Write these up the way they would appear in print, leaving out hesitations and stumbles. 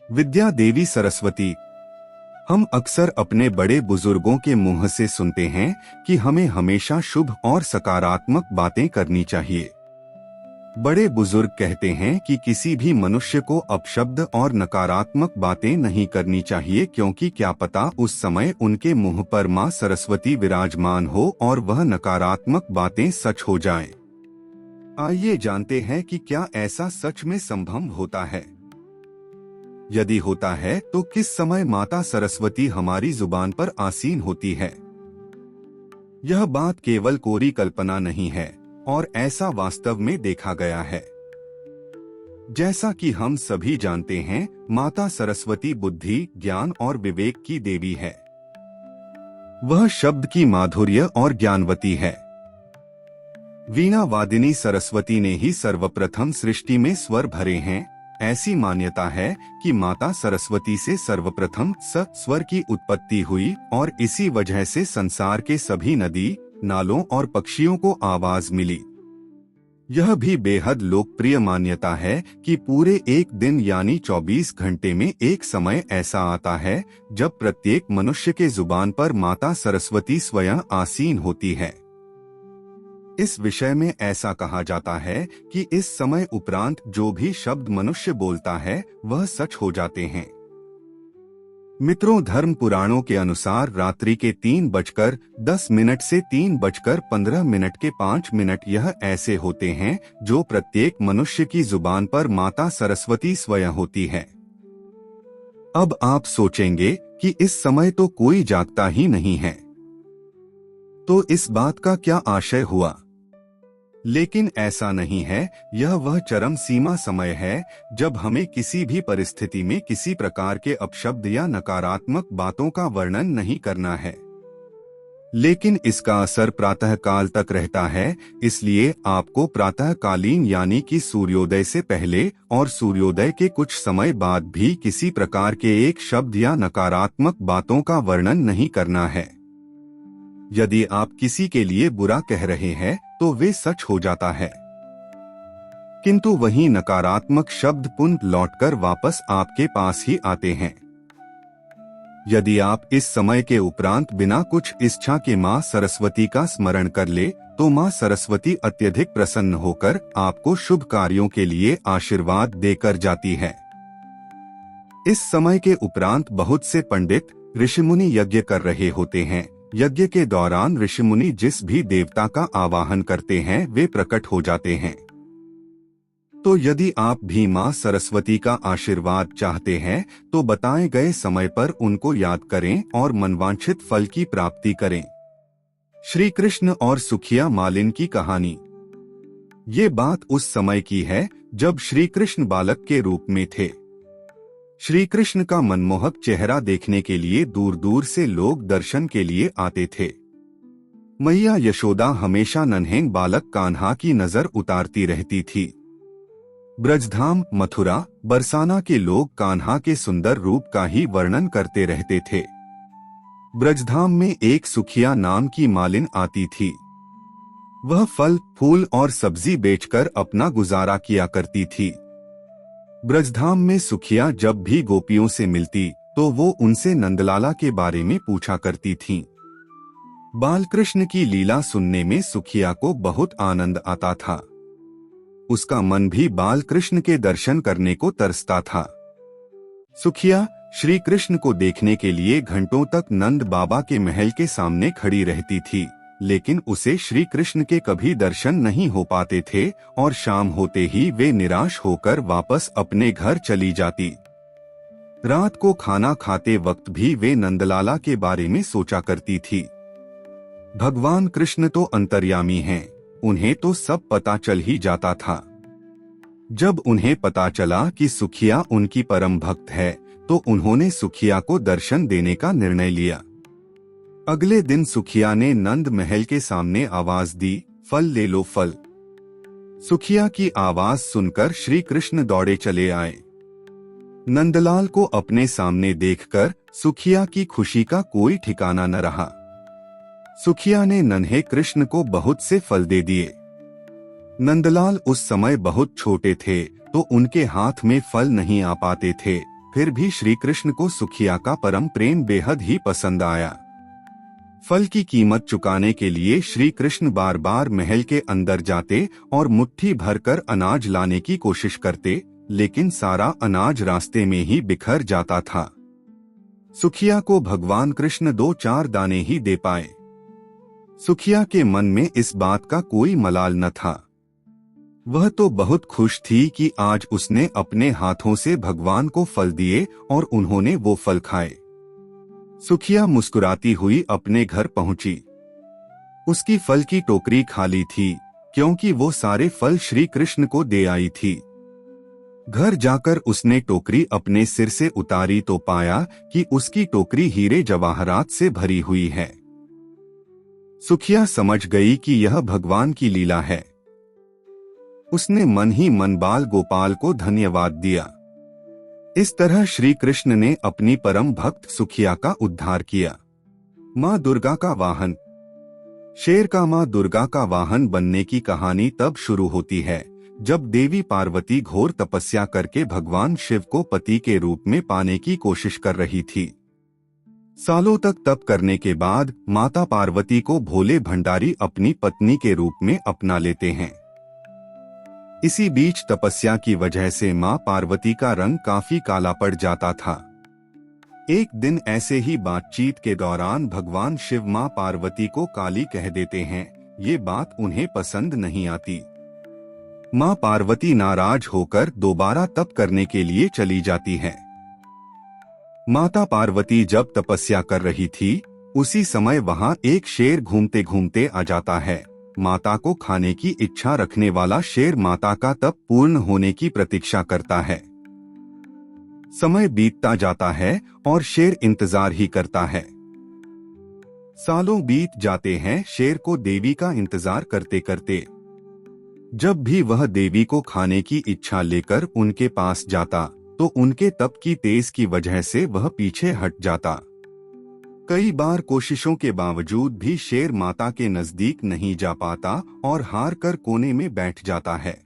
विद्या देवी सरस्वती। हम अक्सर अपने बड़े बुजुर्गों के मुंह से सुनते हैं कि हमें हमेशा शुभ और सकारात्मक बातें करनी चाहिए। बड़े बुजुर्ग कहते हैं कि किसी भी मनुष्य को अपशब्द और नकारात्मक बातें नहीं करनी चाहिए, क्योंकि क्या पता उस समय उनके मुंह पर मां सरस्वती विराजमान हो और वह नकारात्मक बातें सच हो जाएं। आइए जानते हैं कि क्या ऐसा सच में संभव होता है। यदि होता है तो किस समय माता सरस्वती हमारी जुबान पर आसीन होती है। यह बात केवल कोरी कल्पना नहीं है और ऐसा वास्तव में देखा गया है। जैसा कि हम सभी जानते हैं, माता सरस्वती बुद्धि, ज्ञान और विवेक की देवी है। वह शब्द की माधुर्य और ज्ञानवती है। वीणा वादिनी सरस्वती ने ही सर्वप्रथम सृष्टि में स्वर भरे हैं। ऐसी मान्यता है कि माता सरस्वती से सर्वप्रथम स स्वर की उत्पत्ति हुई और इसी वजह से संसार के सभी नदी, नालों और पक्षियों को आवाज मिली। यह भी बेहद लोकप्रिय मान्यता है कि पूरे एक दिन यानी 24 घंटे में एक समय ऐसा आता है जब प्रत्येक मनुष्य के जुबान पर माता सरस्वती स्वयं आसीन होती है। इस विषय में ऐसा कहा जाता है कि इस समय उपरांत जो भी शब्द मनुष्य बोलता है वह सच हो जाते हैं। मित्रों, धर्म पुराणों के अनुसार रात्रि के 3:10 से 3:15 के 5 मिनट यह ऐसे होते हैं जो प्रत्येक मनुष्य की जुबान पर माता सरस्वती स्वयं होती है। अब आप सोचेंगे कि इस समय तो कोई जागता ही नहीं है, तो इस बात का क्या आशय हुआ। लेकिन ऐसा नहीं है। यह वह चरम सीमा समय है जब हमें किसी भी परिस्थिति में किसी प्रकार के अपशब्द या नकारात्मक बातों का वर्णन नहीं करना है। लेकिन इसका असर प्रातः काल तक रहता है, इसलिए आपको प्रातःकालीन यानी कि सूर्योदय से पहले और सूर्योदय के कुछ समय बाद भी किसी प्रकार के एक शब्द या नकारात्मक बातों का वर्णन नहीं करना है। यदि आप किसी के लिए बुरा कह रहे हैं तो वे सच हो जाता है, किंतु वही नकारात्मक शब्द पुनः लौटकर वापस आपके पास ही आते हैं। यदि आप इस समय के उपरांत बिना कुछ इच्छा के मां सरस्वती का स्मरण कर ले तो मां सरस्वती अत्यधिक प्रसन्न होकर आपको शुभ कार्यों के लिए आशीर्वाद देकर जाती है। इस समय के उपरांत बहुत से पंडित ऋषिमुनि यज्ञ कर रहे होते हैं। यज्ञ के दौरान ऋषिमुनि जिस भी देवता का आवाहन करते हैं वे प्रकट हो जाते हैं। तो यदि आप भी मां सरस्वती का आशीर्वाद चाहते हैं तो बताए गए समय पर उनको याद करें और मनवांछित फल की प्राप्ति करें। श्री कृष्ण और सुखिया मालिन की कहानी। ये बात उस समय की है जब श्री कृष्ण बालक के रूप में थे। श्री कृष्ण का मनमोहक चेहरा देखने के लिए दूर दूर से लोग दर्शन के लिए आते थे। मैया यशोदा हमेशा नन्हे बालक कान्हा की नजर उतारती रहती थी। ब्रजधाम, मथुरा, बरसाना के लोग कान्हा के सुंदर रूप का ही वर्णन करते रहते थे। ब्रजधाम में एक सुखिया नाम की मालिन आती थी। वह फल, फूल और सब्जी बेचकर अपना गुजारा किया करती थी। ब्रजधाम में सुखिया जब भी गोपियों से मिलती तो वो उनसे नंदलाला के बारे में पूछा करती थीं। बालकृष्ण की लीला सुनने में सुखिया को बहुत आनंद आता था। उसका मन भी बालकृष्ण के दर्शन करने को तरसता था। सुखिया श्री कृष्ण को देखने के लिए घंटों तक नंद बाबा के महल के सामने खड़ी रहती थी, लेकिन उसे श्री कृष्ण के कभी दर्शन नहीं हो पाते थे और शाम होते ही वे निराश होकर वापस अपने घर चली जाती। रात को खाना खाते वक्त भी वे नंदलाला के बारे में सोचा करती थी। भगवान कृष्ण तो अंतर्यामी हैं, उन्हें तो सब पता चल ही जाता था। जब उन्हें पता चला कि सुखिया उनकी परम भक्त है तो उन्होंने सुखिया को दर्शन देने का निर्णय लिया। अगले दिन सुखिया ने नंद महल के सामने आवाज दी, फल ले लो फल। सुखिया की आवाज सुनकर श्री कृष्ण दौड़े चले आए। नंदलाल को अपने सामने देखकर सुखिया की खुशी का कोई ठिकाना न रहा। सुखिया ने नन्हे कृष्ण को बहुत से फल दे दिए। नंदलाल उस समय बहुत छोटे थे तो उनके हाथ में फल नहीं आ पाते थे। फिर भी श्री कृष्ण को सुखिया का परम प्रेम बेहद ही पसंद आया। फल की कीमत चुकाने के लिए श्री कृष्ण बार बार महल के अंदर जाते और मुट्ठी भरकर अनाज लाने की कोशिश करते, लेकिन सारा अनाज रास्ते में ही बिखर जाता था। सुखिया को भगवान कृष्ण 2-4 दाने ही दे पाए। सुखिया के मन में इस बात का कोई मलाल न था। वह तो बहुत खुश थी कि आज उसने अपने हाथों से भगवान को फल दिए और उन्होंने वो फल खाए। सुखिया मुस्कुराती हुई अपने घर पहुंची। उसकी फल की टोकरी खाली थी, क्योंकि वो सारे फल श्री कृष्ण को दे आई थी। घर जाकर उसने टोकरी अपने सिर से उतारी तो पाया कि उसकी टोकरी हीरे जवाहरात से भरी हुई है। सुखिया समझ गई कि यह भगवान की लीला है। उसने मन ही मन बाल गोपाल को धन्यवाद दिया। इस तरह श्री कृष्ण ने अपनी परम भक्त सुखिया का उद्धार किया। माँ दुर्गा का वाहन। शेर का माँ दुर्गा का वाहन बनने की कहानी तब शुरू होती है जब देवी पार्वती घोर तपस्या करके भगवान शिव को पति के रूप में पाने की कोशिश कर रही थी। सालों तक तप करने के बाद माता पार्वती को भोले भंडारी अपनी पत्नी के रूप में अपना लेते हैं। इसी बीच तपस्या की वजह से मां पार्वती का रंग काफी काला पड़ जाता था। एक दिन ऐसे ही बातचीत के दौरान भगवान शिव मां पार्वती को काली कह देते हैं। ये बात उन्हें पसंद नहीं आती। मां पार्वती नाराज होकर दोबारा तप करने के लिए चली जाती है। माता पार्वती जब तपस्या कर रही थी, उसी समय वहां एक शेर घूमते घूमते आ जाता है। माता को खाने की इच्छा रखने वाला शेर माता का तप पूर्ण होने की प्रतीक्षा करता है। समय बीतता जाता है और शेर इंतजार ही करता है। सालों बीत जाते हैं शेर को देवी का इंतजार करते करते। जब भी वह देवी को खाने की इच्छा लेकर उनके पास जाता, तो उनके तप की तेज की वजह से वह पीछे हट जाता। कई बार कोशिशों के बावजूद भी शेर माता के नजदीक नहीं जा पाता और हार कर कोने में बैठ जाता है।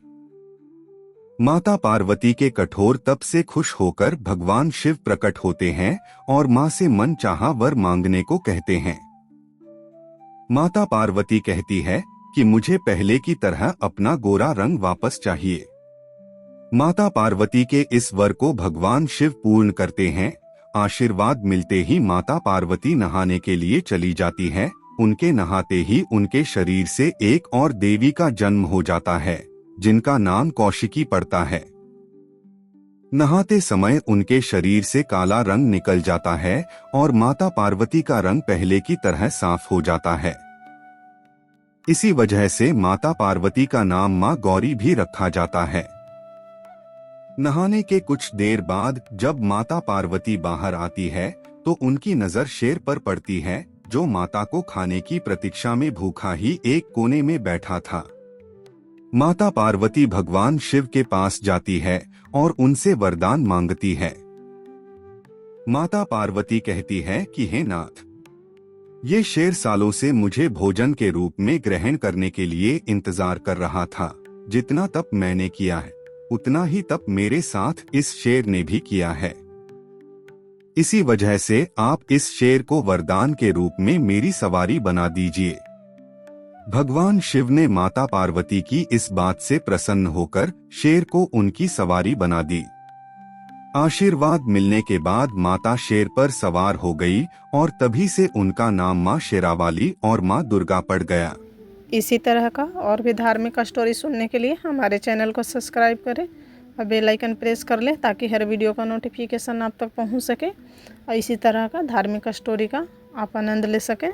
माता पार्वती के कठोर तप से खुश होकर भगवान शिव प्रकट होते हैं और मां से मनचाहा वर मांगने को कहते हैं। माता पार्वती कहती है कि मुझे पहले की तरह अपना गोरा रंग वापस चाहिए। माता पार्वती के इस वर को भगवान शिव पूर्ण करते हैं। आशीर्वाद मिलते ही माता पार्वती नहाने के लिए चली जाती है। उनके नहाते ही उनके शरीर से एक और देवी का जन्म हो जाता है, जिनका नाम कौशिकी पड़ता है। नहाते समय उनके शरीर से काला रंग निकल जाता है और माता पार्वती का रंग पहले की तरह साफ हो जाता है। इसी वजह से माता पार्वती का नाम मां गौरी भी रखा जाता है। नहाने के कुछ देर बाद जब माता पार्वती बाहर आती है, तो उनकी नजर शेर पर पड़ती है, जो माता को खाने की प्रतीक्षा में भूखा ही एक कोने में बैठा था। माता पार्वती भगवान शिव के पास जाती है और उनसे वरदान मांगती है। माता पार्वती कहती है कि हे नाथ, ये शेर सालों से मुझे भोजन के रूप में ग्रहण करने के लिए इंतजार कर रहा था। जितना तप मैंने किया है, उतना ही तप मेरे साथ इस शेर ने भी किया है। इसी वजह से आप इस शेर को वरदान के रूप में मेरी सवारी बना दीजिए। भगवान शिव ने माता पार्वती की इस बात से प्रसन्न होकर शेर को उनकी सवारी बना दी। आशीर्वाद मिलने के बाद माता शेर पर सवार हो गई और तभी से उनका नाम मां शेरावाली और मां दुर्गा पड़ गया। इसी तरह का और भी धार्मिक स्टोरी सुनने के लिए हमारे चैनल को सब्सक्राइब करें और बेल आइकन प्रेस कर लें, ताकि हर वीडियो का नोटिफिकेशन आप तक पहुंच सके और इसी तरह का धार्मिक स्टोरी का आप आनंद ले सकें।